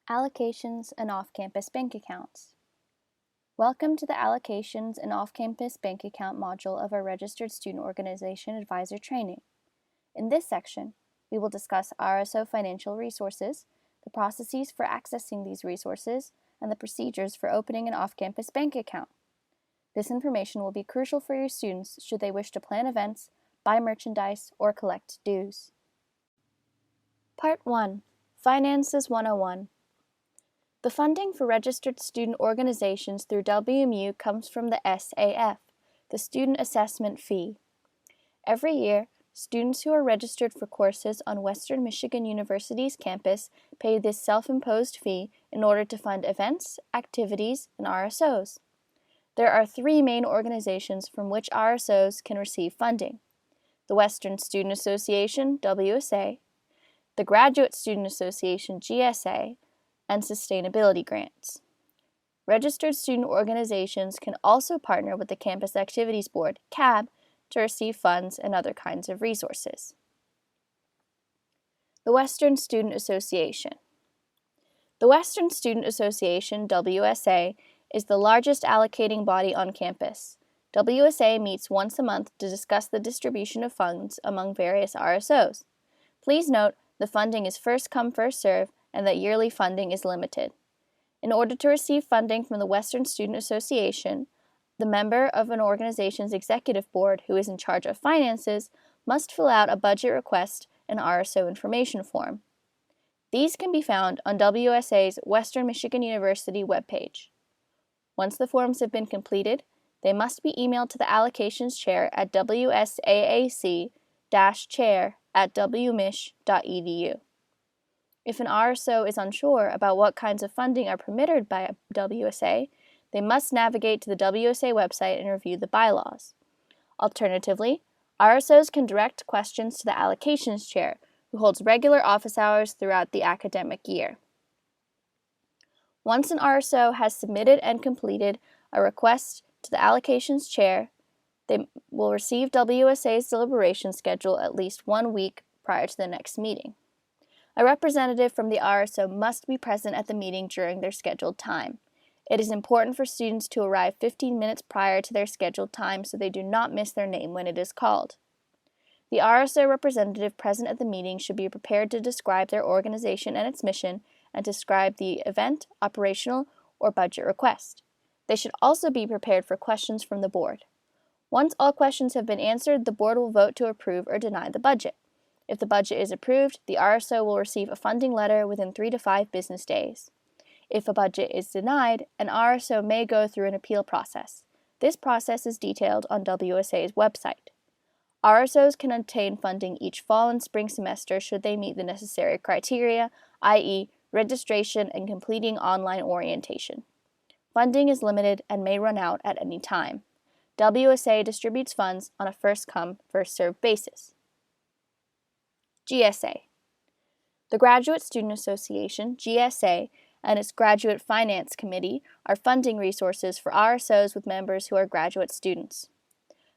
Allocations and off-campus bank accounts. Welcome to the Allocations and Off-Campus Bank Account module of our Registered Student Organization Advisor training. In this section, we will discuss RSO financial resources, the processes for accessing these resources, and the procedures for opening an off-campus bank account. This information will be crucial for your students should they wish to plan events, buy merchandise, or collect dues. Part 1. Finances 101. The funding for registered student organizations through WMU comes from the SAF, the Student Assessment Fee. Every year, students who are registered for courses on Western Michigan University's campus pay this self-imposed fee in order to fund events, activities, and RSOs. There are three main organizations from which RSOs can receive funding: the Western Student Association, WSA, the Graduate Student Association, GSA, and sustainability grants. Registered student organizations can also partner with the Campus Activities Board, CAB, to receive funds and other kinds of resources. The Western Student Association. The Western Student Association, WSA, is the largest allocating body on campus. WSA meets once a month to discuss the distribution of funds among various RSOs. Please note, the funding is first come, first serve, and that yearly funding is limited. In order to receive funding from the Western Student Association, the member of an organization's executive board who is in charge of finances must fill out a budget request and RSO information form. These can be found on WSA's Western Michigan University webpage. Once the forms have been completed, they must be emailed to the allocations chair at wsaac-chair@wmich.edu. If an RSO is unsure about what kinds of funding are permitted by WSA, they must navigate to the WSA website and review the bylaws. Alternatively, RSOs can direct questions to the allocations chair, who holds regular office hours throughout the academic year. Once an RSO has submitted and completed a request to the allocations chair, they will receive WSA's deliberation schedule at least 1 week prior to the next meeting. A representative from the RSO must be present at the meeting during their scheduled time. It is important for students to arrive 15 minutes prior to their scheduled time so they do not miss their name when it is called. The RSO representative present at the meeting should be prepared to describe their organization and its mission and describe the event, operational, or budget request. They should also be prepared for questions from the board. Once all questions have been answered, the board will vote to approve or deny the budget. If the budget is approved, the RSO will receive a funding letter within 3 to 5 business days. If a budget is denied, an RSO may go through an appeal process. This process is detailed on WSA's website. RSOs can obtain funding each fall and spring semester should they meet the necessary criteria, i.e., registration and completing online orientation. Funding is limited and may run out at any time. WSA distributes funds on a first-come, first-served basis. GSA. The Graduate Student Association, GSA, and its Graduate Finance Committee are funding resources for RSOs with members who are graduate students.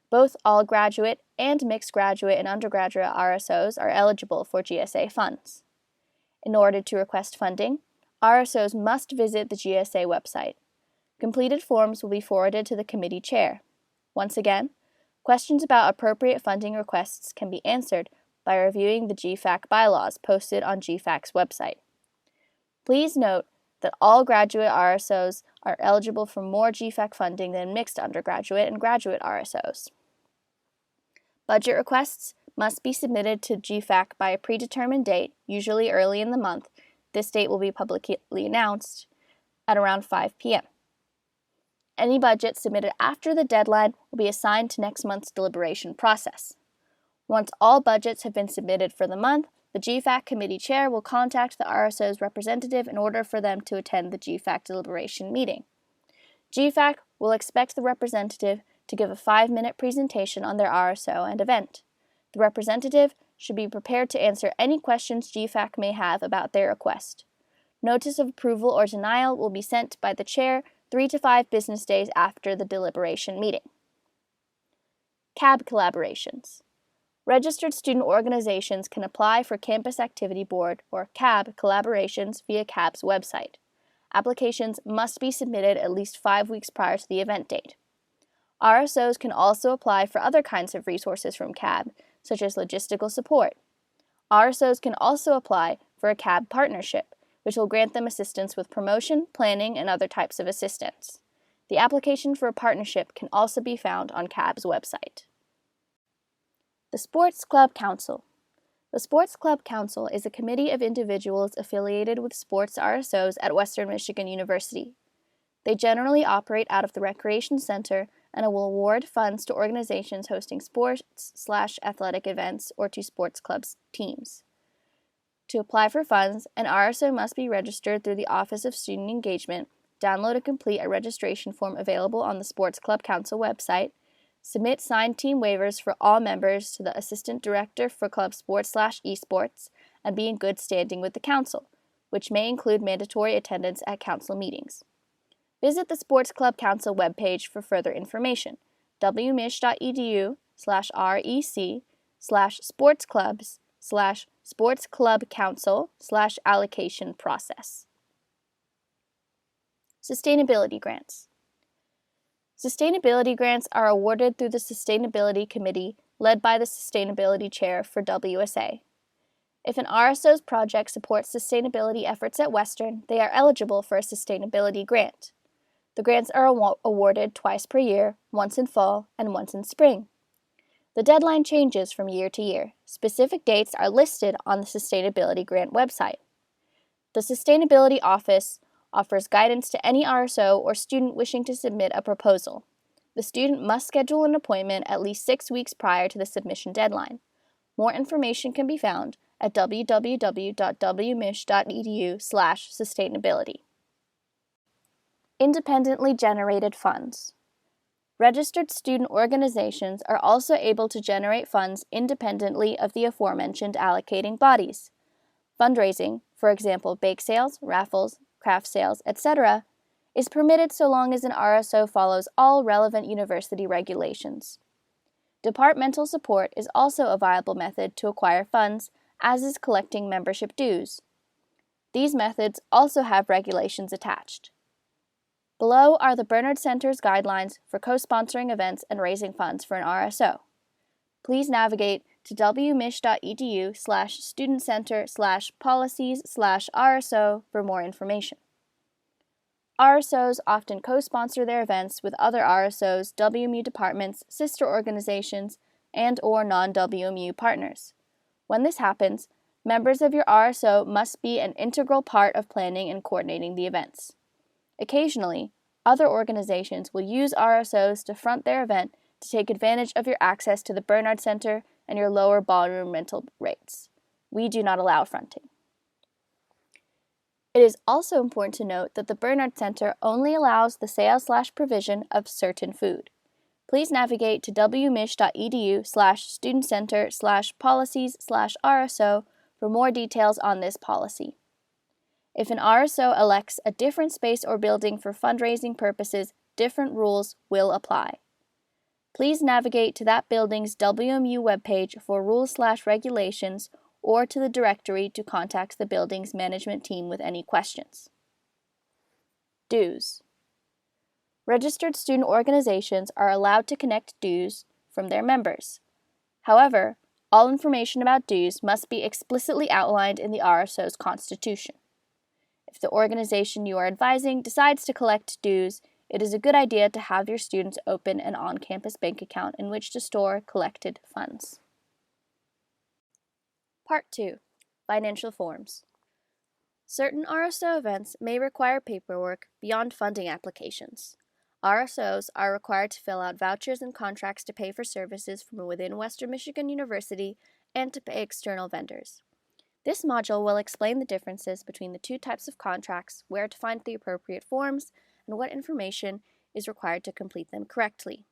Both all graduate and mixed graduate and undergraduate RSOs are eligible for GSA funds. In order to request funding, RSOs must visit the GSA website. Completed forms will be forwarded to the committee chair. Once again, questions about appropriate funding requests can be answered by reviewing the GFAC bylaws posted on GFAC's website. Please note that all graduate RSOs are eligible for more GFAC funding than mixed undergraduate and graduate RSOs. Budget requests must be submitted to GFAC by a predetermined date, usually early in the month. This date will be publicly announced at around 5 p.m. Any budget submitted after the deadline will be assigned to next month's deliberation process. Once all budgets have been submitted for the month, the GFAC committee chair will contact the RSO's representative in order for them to attend the GFAC deliberation meeting. GFAC will expect the representative to give a 5-minute presentation on their RSO and event. The representative should be prepared to answer any questions GFAC may have about their request. Notice of approval or denial will be sent by the chair 3 to 5 business days after the deliberation meeting. CAB collaborations. Registered student organizations can apply for Campus Activity Board or CAB collaborations via CAB's website. Applications must be submitted at least 5 weeks prior to the event date. RSOs can also apply for other kinds of resources from CAB, such as logistical support. RSOs can also apply for a CAB partnership, which will grant them assistance with promotion, planning, and other types of assistance. The application for a partnership can also be found on CAB's website. The Sports Club Council. The Sports Club Council is a committee of individuals affiliated with sports RSOs at Western Michigan University. They generally operate out of the Recreation Center and will award funds to organizations hosting sports/athletic events or to sports clubs teams. To apply for funds, an RSO must be registered through the Office of Student Engagement, download and complete a registration form available on the Sports Club Council website, submit signed team waivers for all members to the Assistant Director for Club Sports/Esports, and be in good standing with the Council, which may include mandatory attendance at Council meetings. Visit the Sports Club Council webpage for further information, wmich.edu/rec/sportsclubs/sportsclubcouncil/allocation process. Sustainability grants. Sustainability grants are awarded through the Sustainability Committee led by the Sustainability Chair for WSA. If an RSO's project supports sustainability efforts at Western, they are eligible for a sustainability grant. The grants are awarded twice per year, once in fall and once in spring. The deadline changes from year to year. Specific dates are listed on the Sustainability Grant website. The Sustainability Office offers guidance to any RSO or student wishing to submit a proposal. The student must schedule an appointment at least 6 weeks prior to the submission deadline. More information can be found at www.wmich.edu/sustainability. Independently generated funds. Registered student organizations are also able to generate funds independently of the aforementioned allocating bodies. Fundraising, for example, bake sales, raffles, craft sales, etc., is permitted so long as an RSO follows all relevant university regulations. Departmental support is also a viable method to acquire funds, as is collecting membership dues. These methods also have regulations attached. Below are the Bernard Center's guidelines for co-sponsoring events and raising funds for an RSO. Please navigate to wmich.edu/studentcenter/policies/RSO for more information. RSOs often co-sponsor their events with other RSOs, WMU departments, sister organizations, and/or non-WMU partners. When this happens, members of your RSO must be an integral part of planning and coordinating the events. Occasionally, other organizations will use RSOs to front their event to take advantage of your access to the Bernard Center and your lower ballroom rental rates. We do not allow fronting. It is also important to note that the Bernard Center only allows the sale/provision of certain food. Please navigate to wmich.edu/studentcenter/policies/RSO for more details on this policy. If an RSO elects a different space or building for fundraising purposes, different rules will apply. Please navigate to that building's WMU webpage for rules/regulations or to the directory to contact the building's management team with any questions. Dues. Registered student organizations are allowed to collect dues from their members. However, all information about dues must be explicitly outlined in the RSO's constitution. If the organization you are advising decides to collect dues, it is a good idea to have your students open an on-campus bank account in which to store collected funds. Part 2. Financial forms. Certain RSO events may require paperwork beyond funding applications. RSOs are required to fill out vouchers and contracts to pay for services from within Western Michigan University and to pay external vendors. This module will explain the differences between the two types of contracts, where to find the appropriate forms, and what information is required to complete them correctly.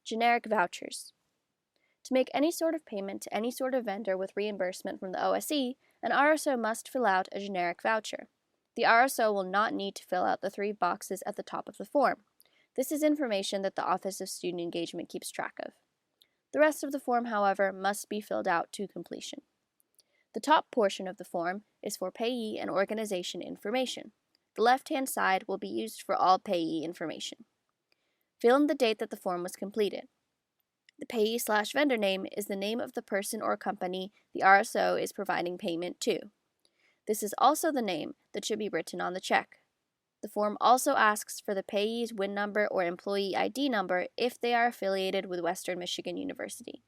Generic vouchers. To make any sort of payment to any sort of vendor with reimbursement from the OSE, an RSO must fill out a generic voucher. The RSO will not need to fill out the 3 boxes at the top of the form. This is information that the Office of Student Engagement keeps track of. The rest of the form, however, must be filled out to completion. The top portion of the form is for payee and organization information. The left-hand side will be used for all payee information. Fill in the date that the form was completed. The payee/vendor name is the name of the person or company the RSO is providing payment to. This is also the name that should be written on the check. The form also asks for the payee's WIN number or employee ID number if they are affiliated with Western Michigan University.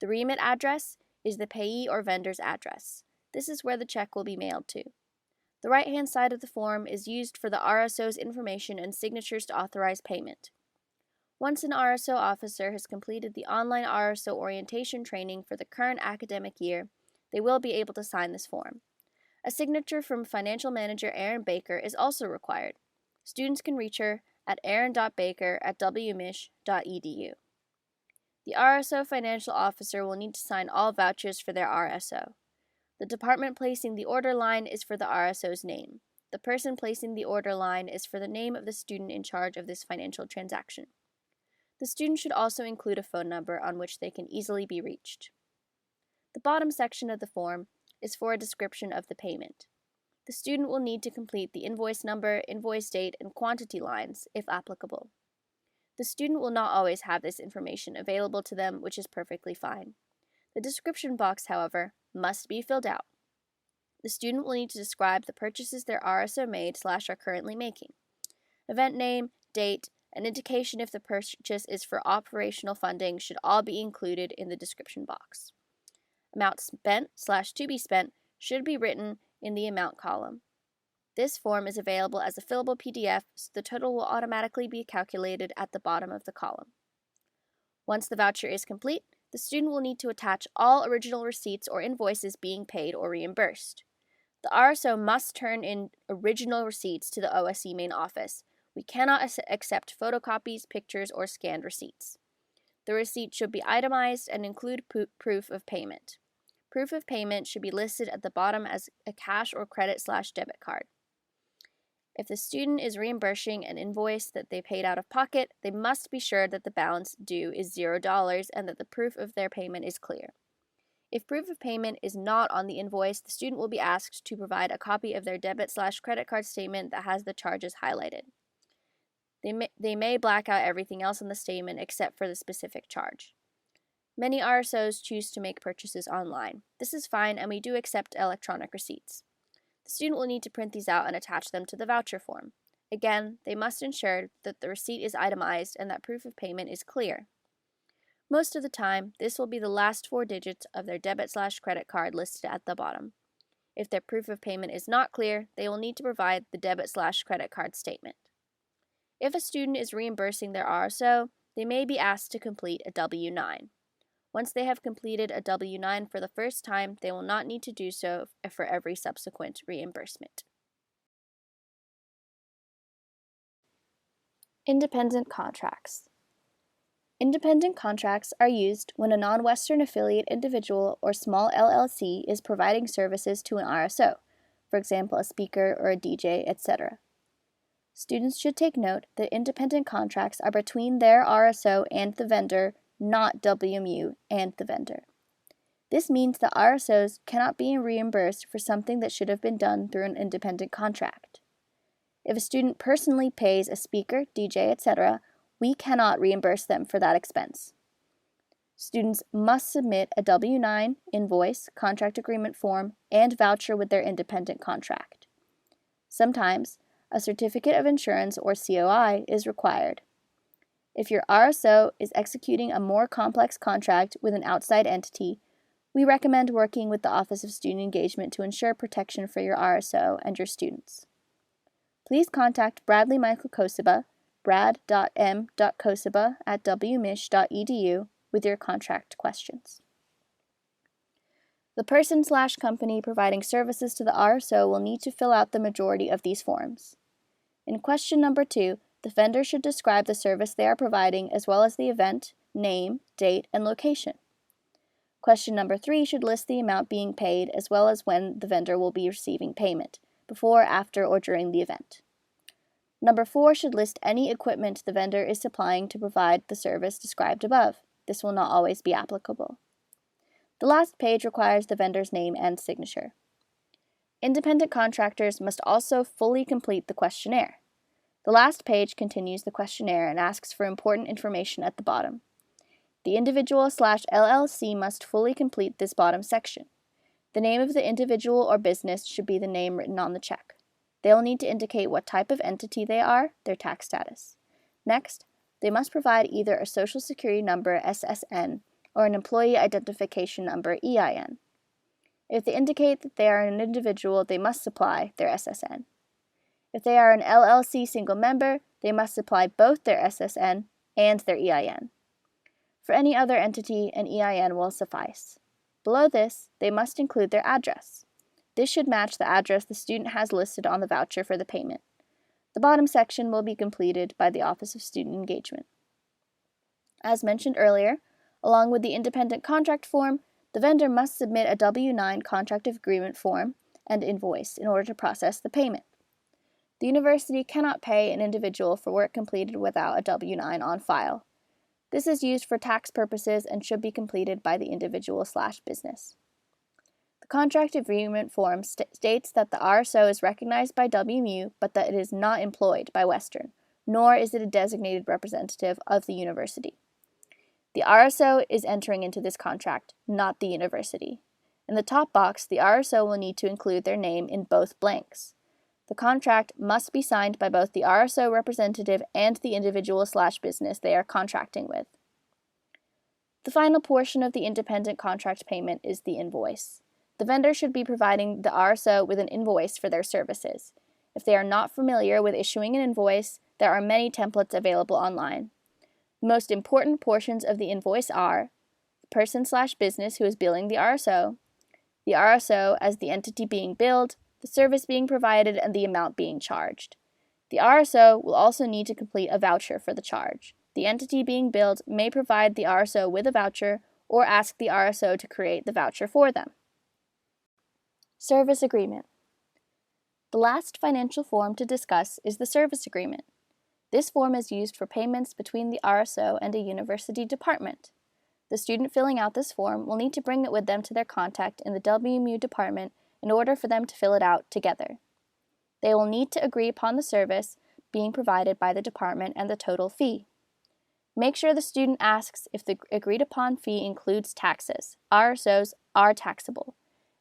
The remit address is the payee or vendor's address. This is where the check will be mailed to. The right-hand side of the form is used for the RSO's information and signatures to authorize payment. Once an RSO officer has completed the online RSO orientation training for the current academic year, they will be able to sign this form. A signature from Financial Manager Erin Baker is also required. Students can reach her at erin.baker@wmich.edu. The RSO financial officer will need to sign all vouchers for their RSO. The department placing the order line is for the RSO's name. The person placing the order line is for the name of the student in charge of this financial transaction. The student should also include a phone number on which they can easily be reached. The bottom section of the form is for a description of the payment. The student will need to complete the invoice number, invoice date, and quantity lines, if applicable. The student will not always have this information available to them, which is perfectly fine. The description box, however, must be filled out. The student will need to describe the purchases their RSO made/are currently making. Event name, date, an indication if the purchase is for operational funding should all be included in the description box. Amount spent/to be spent should be written in the amount column. This form is available as a fillable PDF, so the total will automatically be calculated at the bottom of the column. Once the voucher is complete, the student will need to attach all original receipts or invoices being paid or reimbursed. The RSO must turn in original receipts to the OSE main office. We cannot accept photocopies, pictures, or scanned receipts. The receipt should be itemized and include proof of payment. Proof of payment should be listed at the bottom as a cash or credit/debit card. If the student is reimbursing an invoice that they paid out of pocket, they must be sure that the balance due is $0 and that the proof of their payment is clear. If proof of payment is not on the invoice, the student will be asked to provide a copy of their debit/credit card statement that has the charges highlighted. They may black out everything else on the statement except for the specific charge. Many RSOs choose to make purchases online. This is fine, and we do accept electronic receipts. The student will need to print these out and attach them to the voucher form. Again, they must ensure that the receipt is itemized and that proof of payment is clear. Most of the time, this will be the last 4 digits of their debit/credit card listed at the bottom. If their proof of payment is not clear, they will need to provide the debit/credit card statement. If a student is reimbursing their RSO, they may be asked to complete a W-9. Once they have completed a W-9 for the first time, they will not need to do so for every subsequent reimbursement. Independent contracts. Independent contracts are used when a non-Western affiliate individual or small LLC is providing services to an RSO, for example, a speaker or a DJ, etc. Students should take note that independent contracts are between their RSO and the vendor, not WMU and the vendor. This means that RSOs cannot be reimbursed for something that should have been done through an independent contract. If a student personally pays a speaker, DJ, etc., we cannot reimburse them for that expense. Students must submit a W-9, invoice, contract agreement form, and voucher with their independent contract. Sometimes, a certificate of insurance or COI is required. If your RSO is executing a more complex contract with an outside entity, we recommend working with the Office of Student Engagement to ensure protection for your RSO and your students. Please contact Bradley Michael Kosiba, brad.m.kosiba@wmich.edu with your contract questions. The person/company providing services to the RSO will need to fill out the majority of these forms. In question number 2, the vendor should describe the service they are providing as well as the event, name, date, and location. Question number 3 should list the amount being paid as well as when the vendor will be receiving payment, before, after, or during the event. Number 4 should list any equipment the vendor is supplying to provide the service described above. this will not always be applicable. The last page requires the vendor's name and signature. Independent contractors must also fully complete the questionnaire. The last page continues the questionnaire and asks for important information at the bottom. The individual/LLC must fully complete this bottom section. The name of the individual or business should be the name written on the check. They will need to indicate what type of entity they are, their tax status. Next, they must provide either a Social Security number, SSN, or an Employee Identification Number, EIN. If they indicate that they are an individual, they must supply their SSN. If they are an LLC single member, they must supply both their SSN and their EIN. For any other entity, an EIN will suffice. Below this, they must include their address. This should match the address the student has listed on the voucher for the payment. The bottom section will be completed by the Office of Student Engagement. As mentioned earlier, along with the independent contract form, the vendor must submit a W-9 contract of agreement form and invoice in order to process the payment. The university cannot pay an individual for work completed without a W-9 on file. This is used for tax purposes and should be completed by the individual/business. The contract agreement form states that the RSO is recognized by WMU, but that it is not employed by Western, nor is it a designated representative of the university. The RSO is entering into this contract, not the university. In the top box, the RSO will need to include their name in both blanks. The contract must be signed by both the RSO representative and the individual/business they are contracting with. The final portion of the independent contract payment is the invoice. The vendor should be providing the RSO with an invoice for their services. If they are not familiar with issuing an invoice, there are many templates available online. The most important portions of the invoice are the person/business who is billing the RSO as the entity being billed, the service being provided, and the amount being charged. The RSO will also need to complete a voucher for the charge. The entity being billed may provide the RSO with a voucher or ask the RSO to create the voucher for them. Service Agreement. The last financial form to discuss is the Service Agreement. This form is used for payments between the RSO and a university department. The student filling out this form will need to bring it with them to their contact in the WMU department in order for them to fill it out together. They will need to agree upon the service being provided by the department and the total fee. Make sure the student asks if the agreed upon fee includes taxes. RSOs are taxable.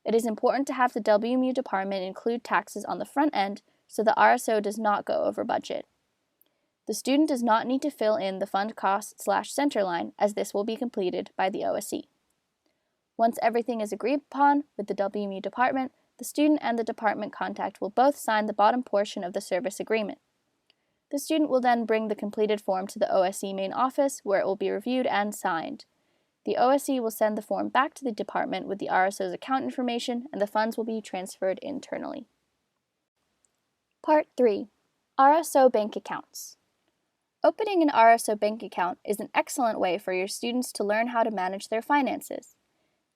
It is important to have the WMU department include taxes on the front end so the RSO does not go over budget. The student does not need to fill in the fund cost/center line, as this will be completed by the OSE. Once everything is agreed upon with the WMU department, the student and the department contact will both sign the bottom portion of the service agreement. The student will then bring the completed form to the OSE main office, where it will be reviewed and signed. The OSE will send the form back to the department with the RSO's account information, and the funds will be transferred internally. Part 3. RSO Bank Accounts. Opening an RSO bank account is an excellent way for your students to learn how to manage their finances.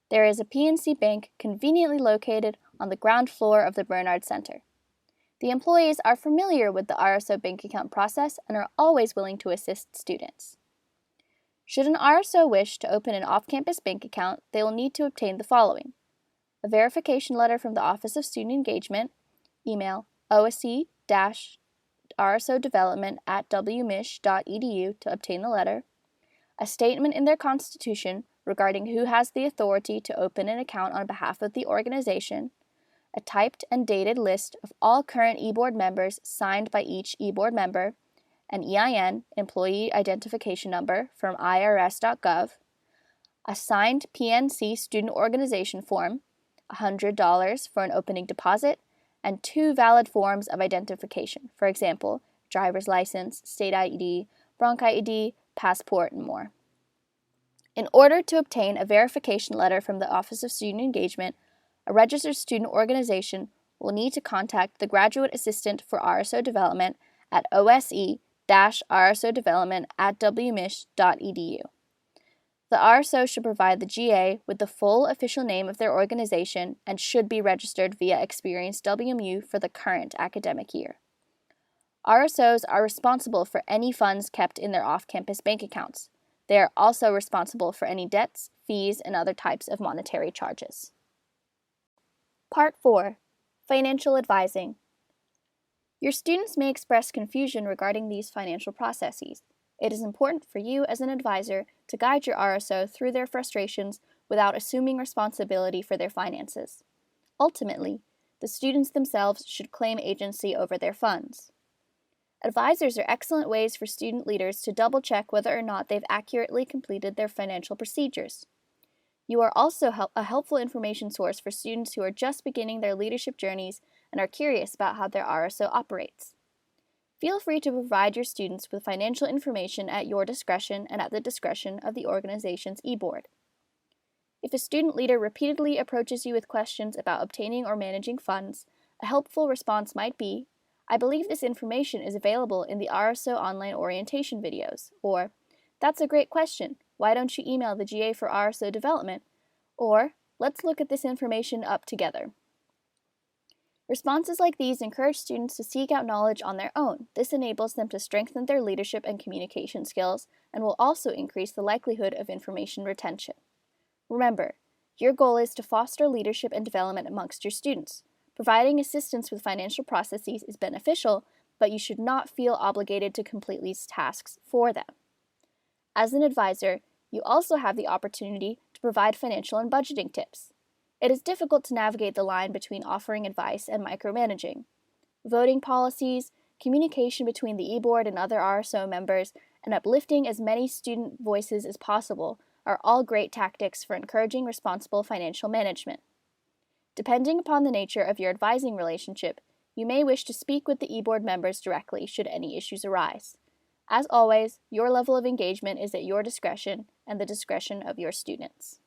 There is a PNC Bank conveniently located on the ground floor of the Bernard Center. The employees are familiar with the RSO bank account process and are always willing to assist students. Should an RSO wish to open an off-campus bank account, they will need to obtain the following: a verification letter from the Office of Student Engagement, email osc-rsodevelopment@wmich.edu to obtain the letter, a statement in their constitution regarding who has the authority to open an account on behalf of the organization, a typed and dated list of all current eBoard members signed by each eBoard member, an EIN, Employee Identification Number, from irs.gov, a signed PNC student organization form, $100 for an opening deposit, and 2 valid forms of identification, for example, driver's license, state ID, bronc ID, passport, and more. In order to obtain a verification letter from the Office of Student Engagement, a registered student organization will need to contact the Graduate Assistant for RSO Development at OSE-rsodevelopment@wmich.edu. The RSO should provide the GA with the full official name of their organization and should be registered via Experience WMU for the current academic year. RSOs are responsible for any funds kept in their off-campus bank accounts. They are also responsible for any debts, fees, and other types of monetary charges. Part 4. Financial Advising. Your students may express confusion regarding these financial processes. It is important for you as an advisor to guide your RSO through their frustrations without assuming responsibility for their finances. Ultimately, the students themselves should claim agency over their funds. Advisors are excellent ways for student leaders to double-check whether or not they've accurately completed their financial procedures. You are also a helpful information source for students who are just beginning their leadership journeys and are curious about how their RSO operates. Feel free to provide your students with financial information at your discretion and at the discretion of the organization's e-board. If a student leader repeatedly approaches you with questions about obtaining or managing funds, a helpful response might be, "I believe this information is available in the RSO online orientation videos," or, "That's a great question. Why don't you email the GA for RSO development?" Or, "Let's look at this information up together." Responses like these encourage students to seek out knowledge on their own. This enables them to strengthen their leadership and communication skills and will also increase the likelihood of information retention. Remember, your goal is to foster leadership and development amongst your students. Providing assistance with financial processes is beneficial, but you should not feel obligated to complete these tasks for them. As an advisor, you also have the opportunity to provide financial and budgeting tips. It is difficult to navigate the line between offering advice and micromanaging. Voting policies, communication between the e-board and other RSO members, and uplifting as many student voices as possible are all great tactics for encouraging responsible financial management. Depending upon the nature of your advising relationship, you may wish to speak with the e-board members directly should any issues arise. As always, your level of engagement is at your discretion and the discretion of your students.